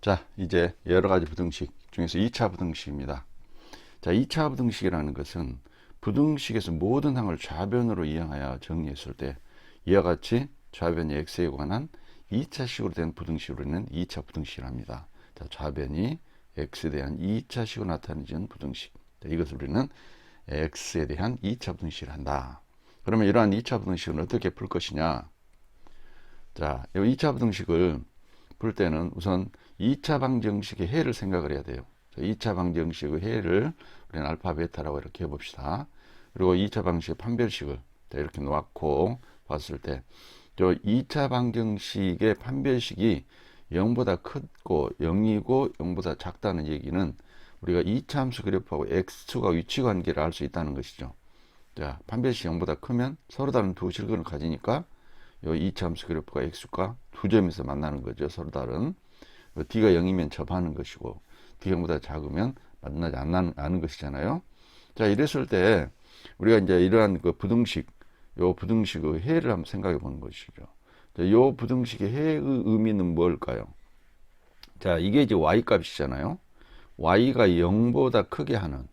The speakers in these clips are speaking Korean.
자, 이제 여러 가지 부등식 중에서 2차 부등식입니다. 자, 2차 부등식이라는 것은 부등식에서 모든 항을 좌변으로 이용하여 정리했을 때 이와 같이 좌변이 x에 관한 2차식으로 된 부등식으로는 2차 부등식이랍니다. 자, 좌변이 x에 대한 2차식으로 나타내는 부등식. 자, 이것을 우리는 x에 대한 2차 부등식을 한다. 그러면 이러한 2차 부등식은 어떻게 풀 것이냐? 자, 이 2차 부등식을 풀 때는 우선 2차 방정식의 해를 생각을 해야 돼요. 2차 방정식의 해를 우리는 알파, 베타라고 이렇게 해봅시다. 그리고 2차 방정식의 판별식을 이렇게 놓고 봤을 때, 저 2차 방정식의 판별식이 0보다 크고 0이고 0보다 작다는 얘기는 우리가 2차 함수 그래프하고 x축과 위치 관계를 알 수 있다는 것이죠. 자, 판별식 0보다 크면 서로 다른 두 실근을 가지니까 이 2차 함수 그래프가 x축과 두 점에서 만나는 거죠. 서로 다른. d가 0이면 접하는 것이고 d가 0보다 작으면 만나지 않는 것이잖아요. 자, 이랬을 때 우리가 이제 이러한 그 부등식, 요 부등식의 해를 한번 생각해 보는 것이죠. 자, 요 부등식의 해의 의미는 뭘까요? 자, 이게 이제 y 값이잖아요. y가 0보다 크게 하는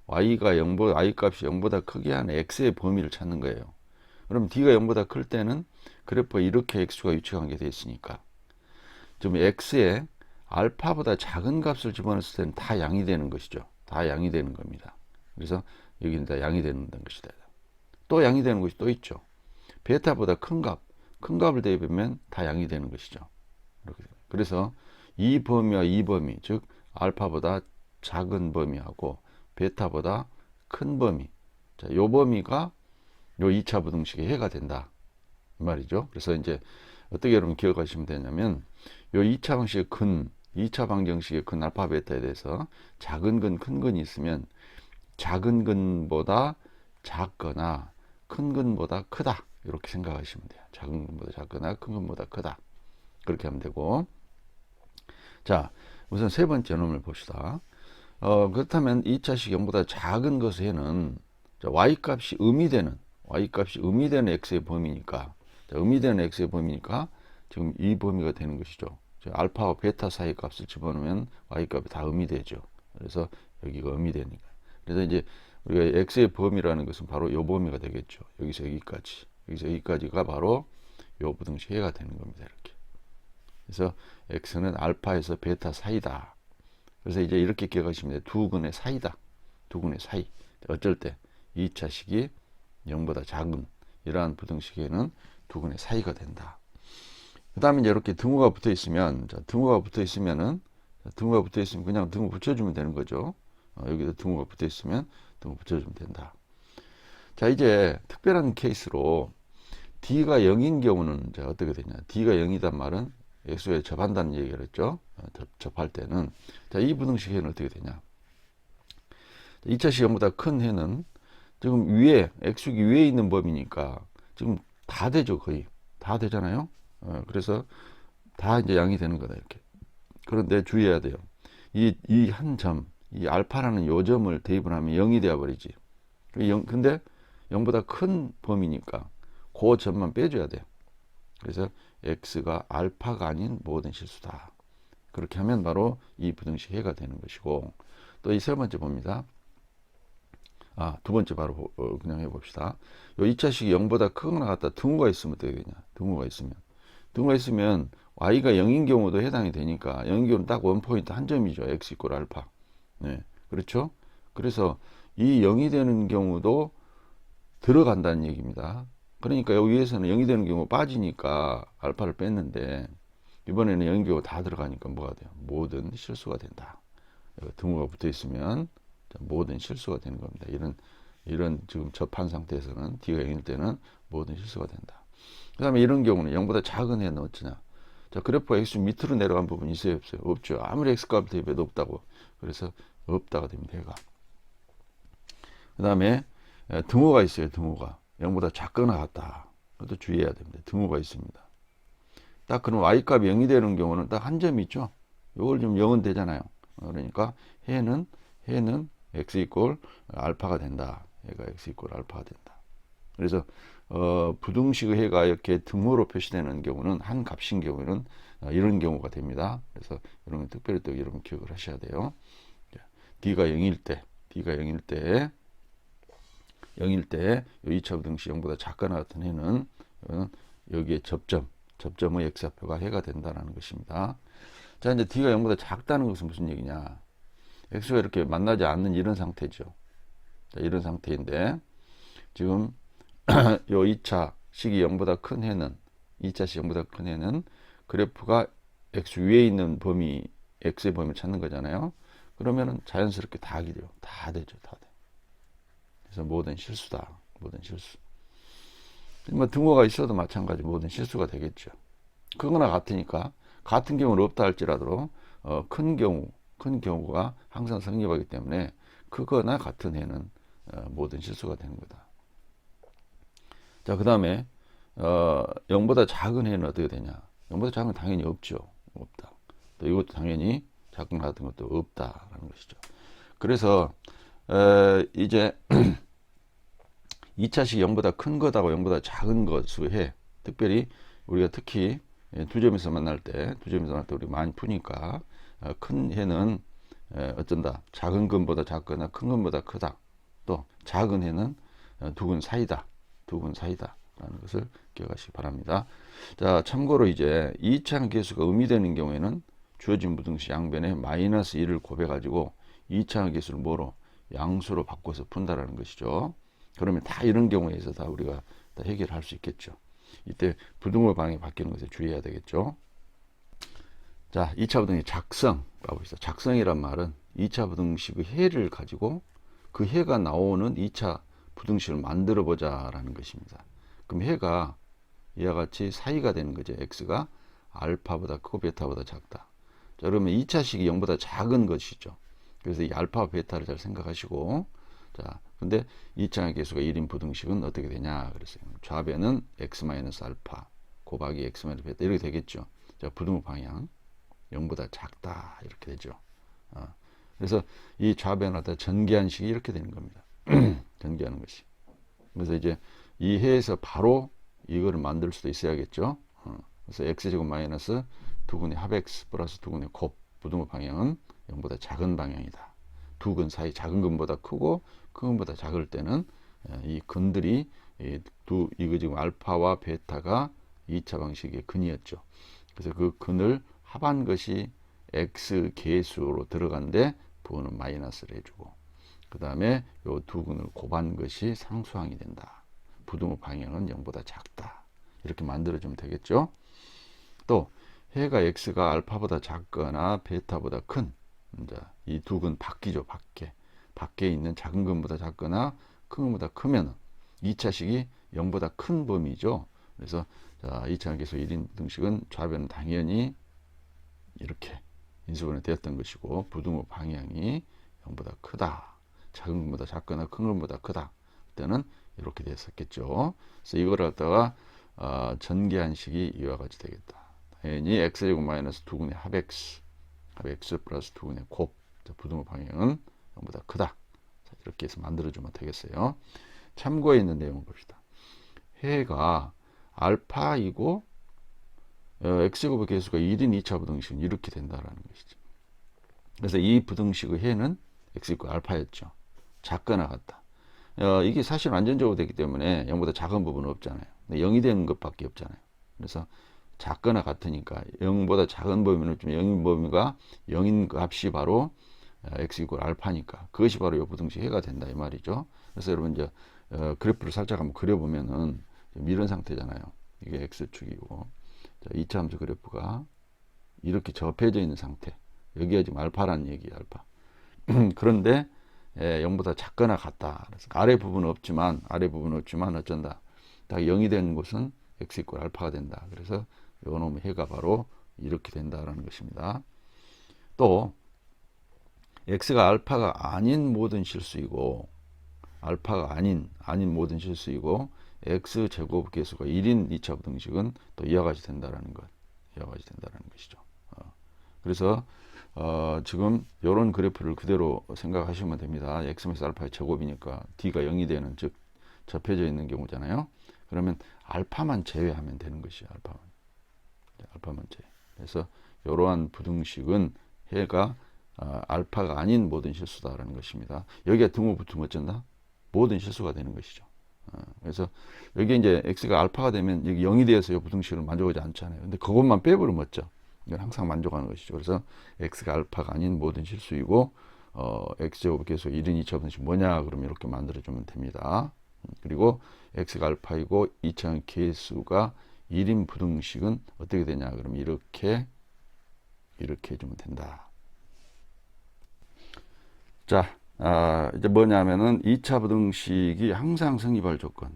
y 값이 0보다 크게 하는 x의 범위를 찾는 거예요. 그럼 d가 0보다 클 때는 그래프가 이렇게 x가 위치관계 되어 있으니까 좀 x에 알파보다 작은 값을 집어넣었을 때는 다 양이 되는 것이죠. 다 양이 되는 겁니다. 그래서 여기는 다 양이 되는 것이다. 또 양이 되는 것이 또 있죠. 베타보다 큰 값을 대입하면 다 양이 되는 것이죠. 그래서 이 범위와 이 범위, 즉 알파보다 작은 범위하고 베타보다 큰 범위, 자, 요 범위가 요 2차 부등식의 해가 된다. 이 말이죠. 그래서 이제 어떻게 여러분 기억하시면 되냐면 요 2차 방식의 2차 방정식의 근 알파 베타에 대해서 작은 근, 큰 근이 있으면 작은 근보다 작거나 큰 근보다 크다. 이렇게 생각하시면 돼요. 작은 근보다 작거나 큰 근보다 크다. 그렇게 하면 되고. 자, 우선 세 번째 놈을 봅시다. 그렇다면 2차식 0보다 작은 것에는 y값이 의미되는 x의 범위니까, 자, 의미되는 x의 범위니까 지금 이 범위가 되는 것이죠. 알파와 베타 사이 값을 집어넣으면 y값이 다 의미되죠. 그래서 여기가 의미되니까. 그래서 이제 우리가 x의 범위라는 것은 바로 이 범위가 되겠죠. 여기서 여기까지가 바로 이 부등식 해가 되는 겁니다. 이렇게. 그래서 x는 알파에서 베타 사이다. 그래서 이제 이렇게 기억하시면 돼요. 두 근의 사이다. 두 근의 사이. 어쩔 때 2차식이 0보다 작은 이러한 부등식에는 두 근의 사이가 된다. 그 다음에 이제 이렇게 등호가 붙어 있으면, 자, 등호가 붙어 있으면 그냥 등호 붙여주면 되는 거죠. 여기도 등호가 붙어 있으면 등호 붙여주면 된다. 자, 이제 특별한 케이스로 d가 0인 경우는 자, 어떻게 되냐. d가 0이란 말은 x에 접한다는 얘기를 했죠. 접할 때는. 자, 이 부등식 해는 어떻게 되냐. 2차식 0보다 큰 해는 지금 위에, x축이 위에 있는 범위니까 지금 다 되죠. 거의. 다 되잖아요. 그래서 다 이제 양이 되는 거다. 이렇게. 그런데 주의해야 돼요. 이 한 점, 이 알파라는 요 점을 대입을 하면 0이 되어 버리지. 근데 0보다 큰 범위니까 그 점만 빼줘야 돼요. 그래서 x가 알파가 아닌 모든 실수다. 그렇게 하면 바로 이 부등식 해가 되는 것이고, 또 이 세 번째 봅니다. 두 번째 바로 그냥 해봅시다. 요 2차식이 0보다 크거나 같다. 등호가 있으면 어떻게 되냐. 등호가 있으면 y가 0인 경우도 해당이 되니까 0인 경우는 딱 원포인트 한 점이죠. x 이꼴 알파. 네, 그렇죠? 그래서 이 0이 되는 경우도 들어간다는 얘기입니다. 그러니까 여기 위에서는 0이 되는 경우 빠지니까 알파를 뺐는데 이번에는 0인 경우 다 들어가니까 뭐가 돼요? 모든 실수가 된다. 등호가 붙어 있으면 모든 실수가 되는 겁니다. 이런 지금 접한 상태에서는 d가 0일 때는 모든 실수가 된다. 그 다음에 이런 경우는 0보다 작은 해는 어쩌냐. 자, 그래프가 x 밑으로 내려간 부분이 있어요, 없어요? 없죠. 아무리 x값을 대입해도 없다고. 그래서 없다가 됩니다, 해가. 그 다음에 등호가 있어요, 등호가. 0보다 작거나 같다. 그것도 주의해야 됩니다. 등호가 있습니다. 딱 그럼 y값이 0이 되는 경우는 딱 한 점이 있죠. 이걸 좀 0은 되잖아요. 그러니까 해는 x 이꼴 알파가 된다. 해가 x 이꼴 알파가 된다. 그래서 부등식의 해가 이렇게 등호로 표시되는 경우는 한 값인 경우에는 이런 경우가 됩니다. 그래서 이런 건 특별히 또 여러분 기억을 하셔야 돼요. D가 0일 때, D가 0일 때, 이 2차 부등식 0보다 작거나 같은 해는 여기에 접점의 x좌표가 해가 된다는 것입니다. 자, 이제 D가 0보다 작다는 것은 무슨 얘기냐? x가 이렇게 만나지 않는 이런 상태죠. 자, 이런 상태인데, 지금 요 2차 식이 0보다 큰 해는, 2차 식 0보다 큰 해는 그래프가 x 위에 있는 범위, x의 범위를 찾는 거잖아요. 그러면은 자연스럽게 다 하게 돼요. 다 되죠. 다 돼. 그래서 모든 실수다. 모든 실수. 뭐 등호가 있어도 마찬가지 모든 실수가 되겠죠. 그거나 같으니까 같은 경우는 없다 할지라도 큰 경우가 항상 성립하기 때문에 그거나 같은 해는 모든 실수가 되는 거다. 자, 그 다음에 0보다 작은 해는 어떻게 되냐? 0보다 작은 건 당연히 없죠. 없다. 또 이것도 당연히 작은 같은 것도 없다라는 것이죠. 그래서 이제 2차식 0보다 큰 것하고 0보다 작은 것으로 해. 특별히 우리가 특히 두 점에서 만날 때 우리 많이 푸니까 큰 해는 어쩐다. 작은 것보다 작거나 큰 것보다 크다. 또 작은 해는 두 근 사이다. 두 근 사이다. 라는 것을 기억하시기 바랍니다. 자, 참고로 이제 2차 계수가 의미되는 경우에는 주어진 부등식 양변에 마이너스 1을 곱해가지고 2차 계수를 뭐로? 양수로 바꿔서 푼다라는 것이죠. 그러면 다 이런 경우에서 다 우리가 다 해결할 수 있겠죠. 이때 부등호 방향이 바뀌는 것에 주의해야 되겠죠. 자, 2차 부등식 작성 봐보시죠. 작성이란 말은 2차 부등식의 해를 가지고 그 해가 나오는 2차 부등식을 만들어 보자라는 것입니다. 그럼 해가 이와 같이 사이가 되는 거죠. x가 알파보다 크고 베타보다 작다. 자, 그러면 2차식이 0보다 작은 것이죠. 그래서 이 알파와 베타를 잘 생각하시고, 자, 근데 2차 계수가 1인 부등식은 어떻게 되냐 그랬어요. 좌변은 x-알파 곱하기 x-베타 이렇게 되겠죠. 자, 부등호 방향 0보다 작다 이렇게 되죠. 그래서 이 좌변을 갖다 전개한 식이 이렇게 되는 겁니다. 전개하는 것이. 그래서 이제 이 해에서 바로 이거를 만들 수도 있어야겠죠. 그래서 x제곱 마이너스 두근의 합 x 플러스 두근의 곱 부등호 방향은 0보다 작은 방향이다. 두 근 사이 작은 근보다 크고 큰 근보다 작을 때는 이 근들이 이거 지금 알파와 베타가 2차 방식의 근이었죠. 그래서 그 근을 합한 것이 x 계수로 들어간데 부호는 마이너스를 해주고 그 다음에 요 두 근을 곱한 것이 상수항이 된다. 부등호 방향은 0보다 작다. 이렇게 만들어주면 되겠죠. 또 해가 x가 알파보다 작거나 베타보다 큰 이 두 근 밖이죠. 밖에 있는 작은 근보다 작거나 큰 근보다 크면 2차식이 0보다 큰 범위죠. 그래서 자, 2차 계수 1인 부등식은 좌변은 당연히 이렇게 인수분해 되었던 것이고 부등호 방향이 0보다 크다. 작은 것보다 작거나 큰 것보다 크다. 그때는 이렇게 됐었겠죠. 그래서 이걸 갖다가 전개한 식이 이와 같이 되겠다. 당연히 x제곱 마이너스 두근의 합 x 플러스 두근의 곱 부등호 방향은 0보다 크다. 자, 이렇게 해서 만들어주면 되겠어요. 참고해 있는 내용을 봅시다. 해가 알파이고 x제곱의 계수가 1인 2차 부등식은 이렇게 된다라는 것이죠. 그래서 이 부등식의 해는 x 있고 알파였죠. 작거나 같다. 이게 사실 완전적으로 되기 때문에 0보다 작은 부분은 없잖아요. 0이 되는 것밖에 없잖아요. 그래서 작거나 같으니까 0보다 작은 범위는 좀 0인 범위가 0인 그 값이 바로 x 이퀄 알파니까 그것이 바로 이 부등식 해가 된다 이 말이죠. 그래서 여러분 이제 그래프를 살짝 한번 그려보면은 이런 상태잖아요. 이게 x축이고 2차 함수 그래프가 이렇게 접해져 있는 상태. 여기가 지금 알파라는 얘기예요. 알파. 그런데 0보다 작거나 같다. 그래서 아래 부분은 없지만 어쩐다. 딱 0이 되는 곳은 x 이퀄 알파가 된다. 그래서 요놈의 해가 바로 이렇게 된다라는 것입니다. 또 x가 알파가 아닌 모든 실수이고 알파가 아닌 모든 실수이고 x 제곱 계수가 1인 2차 부등식은 또 이와 같이 된다라는 것. 이와 같이 된다라는 것이죠. 그래서 지금 이런 그래프를 그대로 생각하시면 됩니다. x-알파의 제곱이니까 d가 0이 되는 즉 접혀져 있는 경우잖아요. 그러면 알파만 제외하면 되는 것이에요. 알파만 제외. 그래서 이러한 부등식은 해가 알파가 아닌 모든 실수다라는 것입니다. 여기에 등호 붙으면 어쩐다? 모든 실수가 되는 것이죠. 그래서 여기 이제 x가 알파가 되면 여기 0이 되어서 이 부등식을 만족하지 않잖아요. 근데 그것만 빼버리면 어쩌? 이건 항상 만족하는 것이죠. 그래서 x가 알파가 아닌 모든 실수이고 x제곱 계속 1인 2차 부등식 뭐냐? 그러면 이렇게 만들어주면 됩니다. 그리고 x가 알파이고 2차는 개수가 1인 부등식은 어떻게 되냐? 그러면 이렇게 해주면 된다. 자, 이제 뭐냐면은 2차 부등식이 항상 성립할 조건.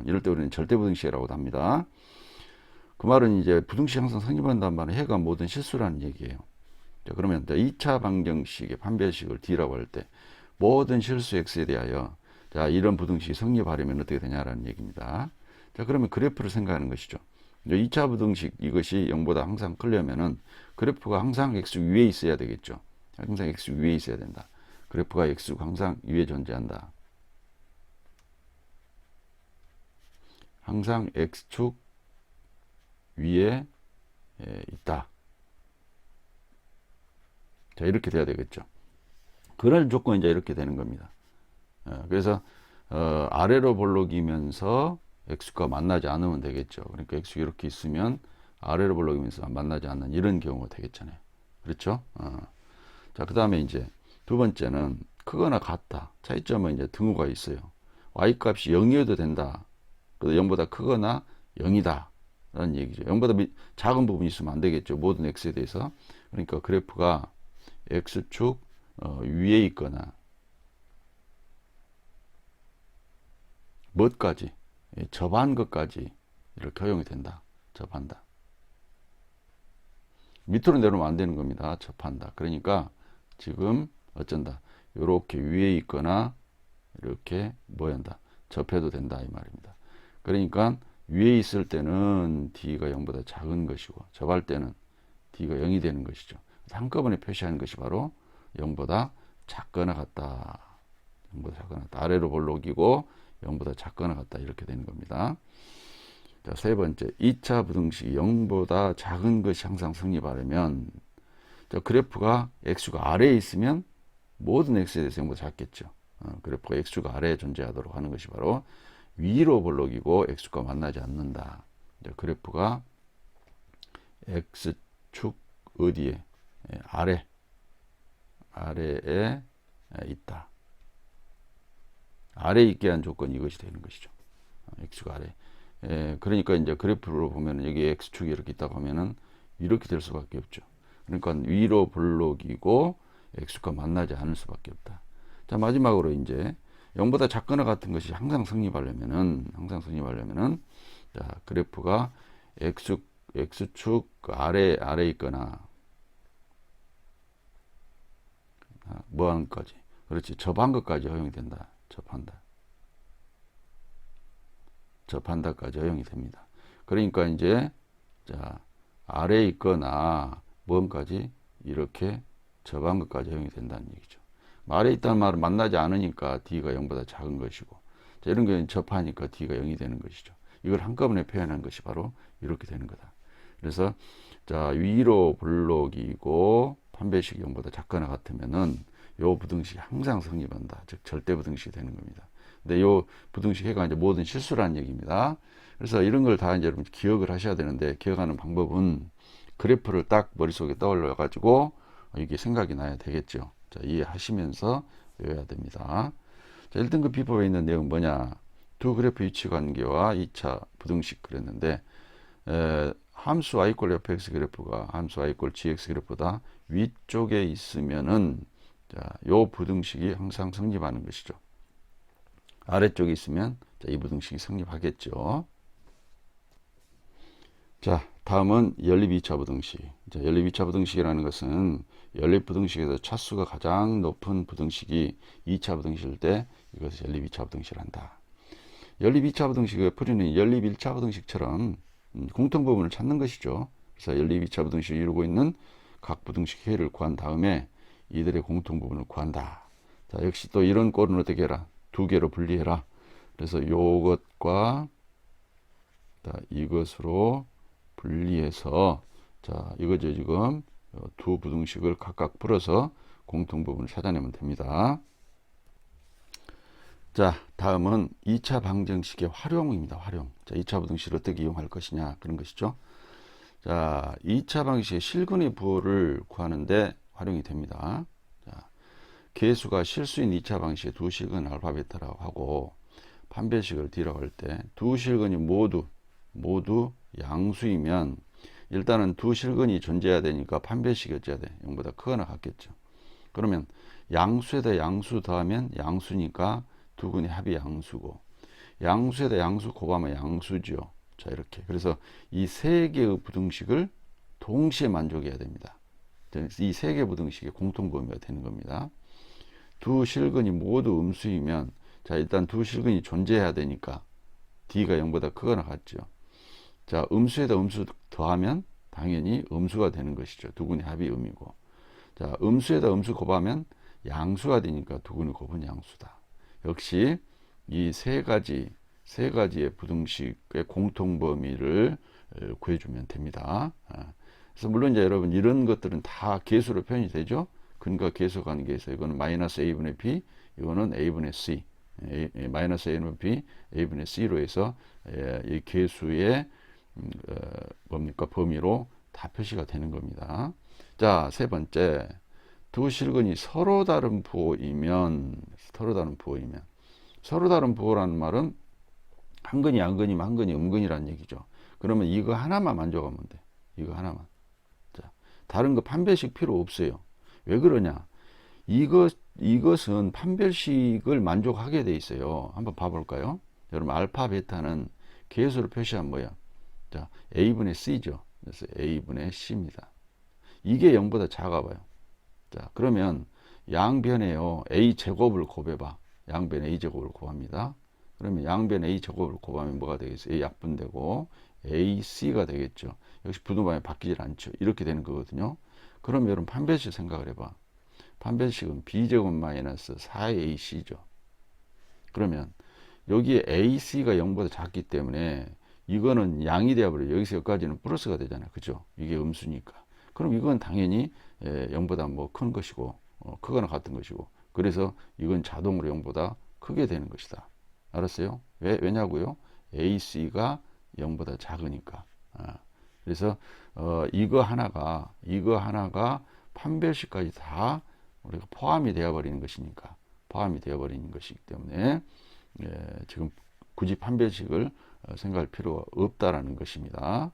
이럴 때 우리는 절대 부등식이라고도 합니다. 그 말은 이제 부등식 항상 성립한다는 말은 해가 모든 실수라는 얘기예요. 자, 그러면 2차 방정식의 판별식을 D라고 할 때 모든 실수 X에 대하여 자, 이런 부등식이 성립하려면 어떻게 되냐라는 얘기입니다. 자, 그러면 그래프를 생각하는 것이죠. 2차 부등식 이것이 0보다 항상 크려면은 그래프가 항상 X 위에 있어야 되겠죠. 항상 X 위에 있어야 된다. 그래프가 X가 항상 위에 존재한다. 항상 X축 위에 있다. 자, 이렇게 돼야 되겠죠. 그럴 조건이 이제 이렇게 되는 겁니다. 그래서 아래로 볼록이면서 X가 만나지 않으면 되겠죠. 그러니까 X가 이렇게 있으면 아래로 볼록이면서 만나지 않는 이런 경우가 되겠잖아요. 그렇죠? 자, 그 다음에 이제 두 번째는 크거나 같다. 차이점은 이제 등호가 있어요. Y 값이 0이어도 된다. 그래서 0보다 크거나 0이다. 라는 얘기죠. 0보다 작은 부분이 있으면 안 되겠죠. 모든 X에 대해서. 그러니까 그래프가 X축 위에 있거나 뭐까지 접한 것까지 이렇게 허용이 된다. 접한다. 밑으로 내려오면 안 되는 겁니다. 접한다. 그러니까 지금 어쩐다. 이렇게 위에 있거나 이렇게 뭐한다. 접해도 된다 이 말입니다. 그러니까 위에 있을 때는 D가 0보다 작은 것이고 접할 때는 D가 0이 되는 것이죠. 한꺼번에 표시하는 것이 바로 0보다 작거나 같다. 0보다 작거나 같다. 아래로 볼록이고 0보다 작거나 같다. 이렇게 되는 겁니다. 자, 세 번째, 2차 부등식이 0보다 작은 것이 항상 성립하려면 자, 그래프가 X가 아래에 있으면 모든 X에 대해서 0보다 작겠죠. 그래프가 X가 아래에 존재하도록 하는 것이 바로 위로 볼록이고 X가 만나지 않는다. 자, 그래프가 X축 어디에? 아래에 있다. 아래에 있게 한 조건이 이것이 되는 것이죠. X가 아래. 그러니까 이제 그래프로 보면 여기 X축이 이렇게 있다고 하면은 이렇게 될 수밖에 없죠. 그러니까 위로 볼록이고 X가 만나지 않을 수밖에 없다. 자, 마지막으로 이제 0보다 작거나 같은 것이 항상 성립하려면은 자, 그래프가 X축 아래에 있거나 뭐하는 것까지. 그렇지. 접한 것까지 허용이 된다. 접한다까지 허용이 됩니다. 그러니까 이제 자, 아래에 있거나 뭐까지 이렇게 접한 것까지 허용이 된다는 얘기죠. 아래에 있다는 말은 만나지 않으니까 D가 0보다 작은 것이고 자, 이런 경우는 접하니까 D가 0이 되는 것이죠. 이걸 한꺼번에 표현한 것이 바로 이렇게 되는 거다. 그래서 자, 위로 볼록이고 판별식이 0보다 작거나 같으면은 요 부등식이 항상 성립한다. 즉 절대 부등식이 되는 겁니다. 근데 요 부등식 해가 이제 모든 실수라는 얘기입니다. 그래서 이런 걸 다 이제 여러분 기억을 하셔야 되는데 기억하는 방법은 그래프를 딱 머릿속에 떠올려 가지고 이게 생각이 나야 되겠죠. 자, 이해하시면서 외워야 됩니다. 자, 1등급 비법에 있는 내용 뭐냐? 두 그래프 위치 관계와 2차 부등식 그랬는데 함수 y 꼴 fx 그래프가 함수 y 꼴 gx 그래프보다 위쪽에 있으면은 자, 요 부등식이 항상 성립하는 것이죠. 아래쪽에 있으면 자, 이 부등식이 성립하겠죠. 자, 다음은 연립 2차 부등식. 자, 연립 2차 부등식이라는 것은 연립 부등식에서 차수가 가장 높은 부등식이 2차 부등식일 때 이것을 연립 2차 부등식을 한다. 연립 2차 부등식을 풀이는 연립 1차 부등식처럼 공통 부분을 찾는 것이죠. 그래서 연립 2차 부등식을 이루고 있는 각 부등식 해를 구한 다음에 이들의 공통 부분을 구한다. 자, 역시 또 이런 꼴은 어떻게 해라? 두 개로 분리해라. 그래서 요것과 이것으로 분리해서 자 이거죠. 지금 두 부등식을 각각 풀어서 공통부분을 찾아내면 됩니다. 자 다음은 2차 방정식의 활용입니다. 활용. 자 2차 부등식을 어떻게 이용할 것이냐 그런 것이죠. 자 2차 방정식의 실근의 부호를 구하는데 활용이 됩니다. 자, 계수가 실수인 2차 방식의 두 실근 알파 베타라고 하고 판별식을 D라고 할 때 두 실근이 모두 양수이면 일단은 두 실근이 존재해야 되니까 판별식이 어째야 돼? 0보다 크거나 같겠죠. 그러면 양수에다 양수 더하면 양수니까 두 근의 합이 양수고 양수에다 양수 곱하면 양수죠. 자 이렇게 그래서 이 세 개의 부등식을 동시에 만족해야 됩니다. 이 세 개 부등식의 공통범위가 되는 겁니다. 두 실근이 모두 음수이면 자 일단 두 실근이 존재해야 되니까 D가 0보다 크거나 같죠. 자 음수에다 음수 더하면 당연히 음수가 되는 것이죠. 두 근의 합이 음이고 자 음수에다 음수 곱하면 양수가 되니까 두 근의 곱은 양수다. 역시 이 세 가지의 부등식의 공통범위를 구해주면 됩니다. 그래서 물론 이제 여러분 이런 것들은 다 계수로 표현이 되죠. 근과 계수 관계에서 이거는 마이너스 a분의 b, 이거는 a분의 c, 마이너스 a분의 b, a분의 c로 해서 이 계수의 뭡니까 범위로 다 표시가 되는 겁니다. 자, 세 번째 두 실근이 서로 다른 부호이면 서로 다른 부호라는 말은 한 근이 양근이면 한 근이 음근이라는 얘기죠. 그러면 이거 하나만 만족하면 돼. 이거 하나만. 자, 다른 거 판별식 필요 없어요. 왜 그러냐? 이것은 판별식을 만족하게 돼 있어요. 한번 봐볼까요? 여러분 알파 베타는 계수로 표시한 뭐야? 자, a분의 c죠. 그래서 a분의 c입니다. 이게 0보다 작아봐요. 자, 그러면 양변에요. a 제곱을 곱해봐. 양변에 a 제곱을 곱합니다. 그러면 양변 a 제곱을 곱하면 뭐가 되겠어요? a 약분되고 ac가 되겠죠. 역시 부등반이 바뀌질 않죠. 이렇게 되는 거거든요. 그럼 여러분 판별식 생각을 해봐. 판별식은 b제곱 마이너스 4ac죠. 그러면 여기에 ac가 0보다 작기 때문에 이거는 양이 되어버려요. 여기서 여기까지는 플러스가 되잖아요. 그죠? 이게 음수니까. 그럼 이건 당연히 0보다 뭐 큰 것이고 크거나 같은 것이고 그래서 이건 자동으로 0보다 크게 되는 것이다. 알았어요? 왜냐고요? ac가 0보다 작으니까. 그래서 이거 하나가 판별식까지 다 우리가 포함이 되어버리는 것이니까 것이기 때문에 지금 굳이 판별식을 생각할 필요가 없다라는 것입니다.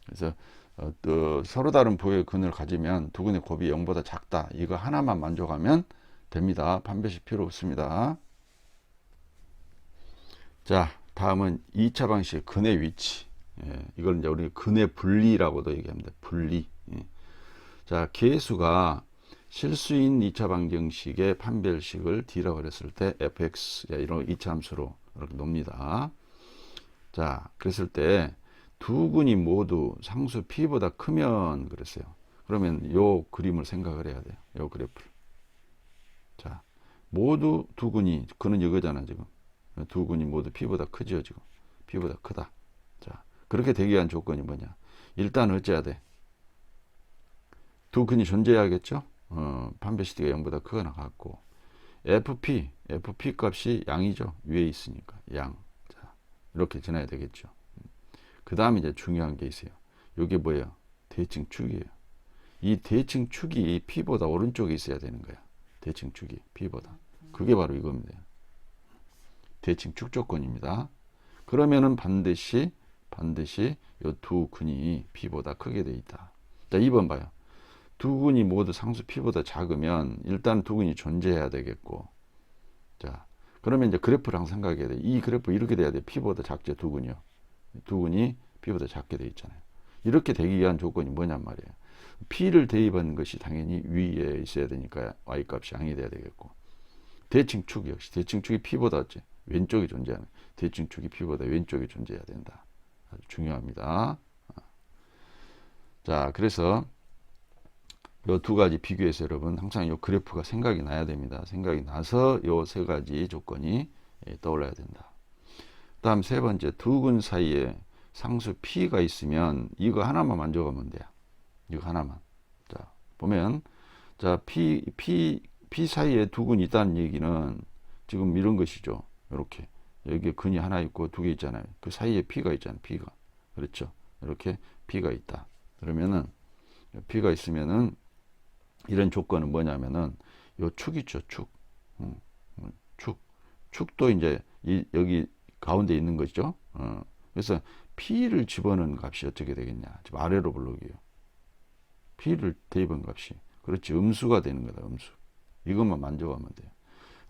그래서 또 서로 다른 부호의 근을 가지면 두 근의 곱이 0보다 작다. 이거 하나만 만족하면 됩니다. 판별식 필요 없습니다. 자, 다음은 2차 방식의 근의 위치. 이걸 이제 우리 근의 분리라고도 얘기합니다. 분리. 자, 계수가 실수인 2차 방정식의 판별식을 D라고 그랬을 때 fx 이런 2차 함수로 이렇게 놉니다. 자, 그랬을 때 두 근이 모두 상수 p보다 크면 그랬어요. 그러면 요 그림을 생각을 해야 돼요. 요 그래프를. 자, 모두 두 근은 이거잖아, 지금. 두 근이 모두 p보다 크죠, 지금. p보다 크다. 자, 그렇게 되기 위한 조건이 뭐냐? 일단 어째야 돼? 두 근이 존재해야겠죠? 판별식 D가 0보다 크거나 같고 fp 값이 양이죠. 위에 있으니까 양. 자, 이렇게 지나야 되겠죠. 그 다음에 이제 중요한 게 있어요. 이게 뭐예요? 대칭축이에요. 이 대칭축이 p보다 오른쪽에 있어야 되는 거야. 대칭축이 p보다. 그게 바로 이겁니다. 대칭축 조건입니다. 그러면은 반드시 이 두 근이 p보다 크게 돼 있다. 자, 2번 봐요. 두 근이 모두 상수 p보다 작으면 일단 두 근이 존재해야 되겠고, 자, 그러면 이제 그래프를 항상 생각해야 돼. 이 그래프 이렇게 돼야 돼. p보다 작죠, 두 근이요. 두 근이 p보다 작게 돼 있잖아요. 이렇게 되기 위한 조건이 뭐냔 말이에요. p를 대입하는 것이 당연히 위에 있어야 되니까 y 값이 양이 돼야 되겠고, 대칭축 역시 대칭축이 p보다 왼쪽이 존재하는 대칭축이 p보다 왼쪽이 존재해야 된다. 아주 중요합니다. 자, 그래서 이 두 가지 비교해서 여러분 항상 이 그래프가 생각이 나야 됩니다. 생각이 나서 이 세 가지 조건이 떠올라야 된다. 다음 세 번째, 두 근 사이에 상수 P가 있으면 이거 하나만 만져가면 돼요. 이거 하나만. 자, 보면, 자, P 사이에 두 근이 있다는 얘기는 지금 이런 것이죠. 이렇게. 여기에 근이 하나 있고 두 개 있잖아요. 그 사이에 P가 있잖아요. P가. 그렇죠. 이렇게 P가 있다. 그러면은, P가 있으면은, 이런 조건은 뭐냐면은, 요 축 있죠. 축. 축. 축도 이제, 여기 가운데 있는 것이죠. 그래서 P를 집어넣은 값이 어떻게 되겠냐. 지금 아래로 볼록이에요. P를 대입한 값이. 그렇지. 음수가 되는 거다. 음수. 이것만 만져가면 돼요.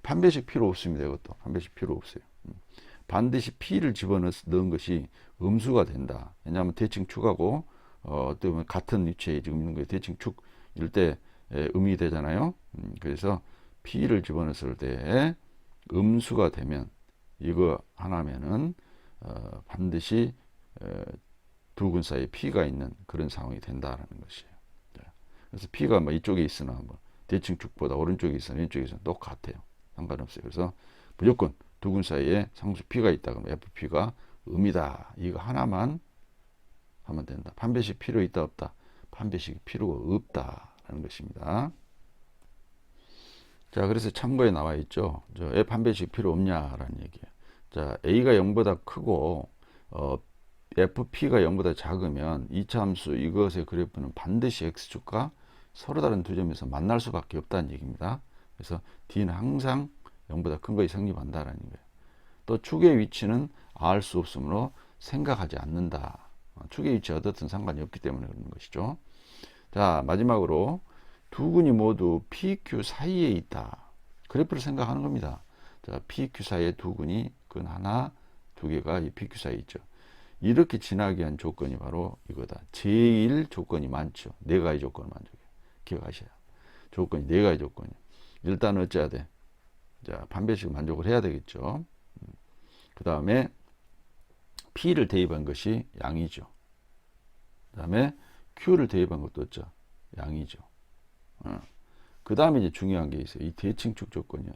판별식 필요 없습니다. 이것도. 판별식 필요 없어요. 반드시 P를 집어넣은 것이 음수가 된다. 왜냐하면 대칭 축하고, 또 같은 위치에 지금 있는 거예요. 대칭 축일 때 음이 되잖아요. 그래서 P를 집어넣었을 때 음수가 되면, 이거 하나면은, 반드시 두 근 사이에 P가 있는 그런 상황이 된다라는 것이에요. 그래서 P가 뭐 이쪽에 있으나 뭐 대칭 축보다 오른쪽에 있으나 왼쪽에 있으나 똑같아요. 상관없어요. 그래서 무조건 두 근 사이에 상수 P가 있다 그러면 FP가 음이다. 이거 하나만 하면 된다. 판별식 필요 있다 없다. 판별식 필요가 없다라는 것입니다. 자, 그래서 참고에 나와 있죠. 왜 판별식 필요 없냐라는 얘기예요. 자, A가 0보다 크고 FP가 0보다 작으면 이차 함수 이것의 그래프는 반드시 X축과 서로 다른 두 점에서 만날 수밖에 없다는 얘기입니다. 그래서 D는 항상 0보다 큰 것이 성립한다라는 거예요. 또 축의 위치는 알 수 없으므로 생각하지 않는다. 축의 위치가 어떻든 상관이 없기 때문에 그런 것이죠. 자, 마지막으로 두 근이 모두 PQ 사이에 있다. 그래프를 생각하는 겁니다. 자, PQ 사이에 두 근이 근 하나, 두 개가 이 PQ 사이에 있죠. 이렇게 지나기 위한 조건이 바로 이거다. 제일 조건이 많죠. 네 가지 조건을 만족해요. 기억하셔야. 조건이 네 가지 조건이. 일단 어째야 돼? 자, 판별식 만족을 해야 되겠죠. 그 다음에 P를 대입한 것이 양이죠. 그 다음에 Q를 대입한 것도 어쩌? 양이죠. 그 다음에 이제 중요한 게 있어요. 이 대칭축 조건이요.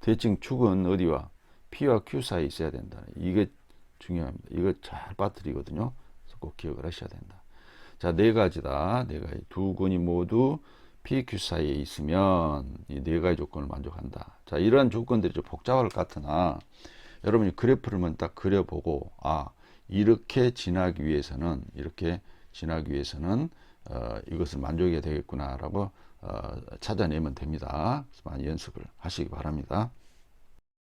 대칭축은 어디와? P와 Q 사이에 있어야 된다. 이게 중요합니다. 이거 잘 빠뜨리거든요. 그래서 꼭 기억을 하셔야 된다. 자, 네 가지다. 네 가지. 두 근이 모두 PQ 사이에 있으면 이 네 가지 조건을 만족한다. 자, 이러한 조건들이 좀 복잡할 것 같으나 여러분이 그래프를 딱 그려보고 이렇게 지나기 위해서는 이것을 만족해야 되겠구나라고 찾아내면 됩니다. 그래서 많이 연습을 하시기 바랍니다.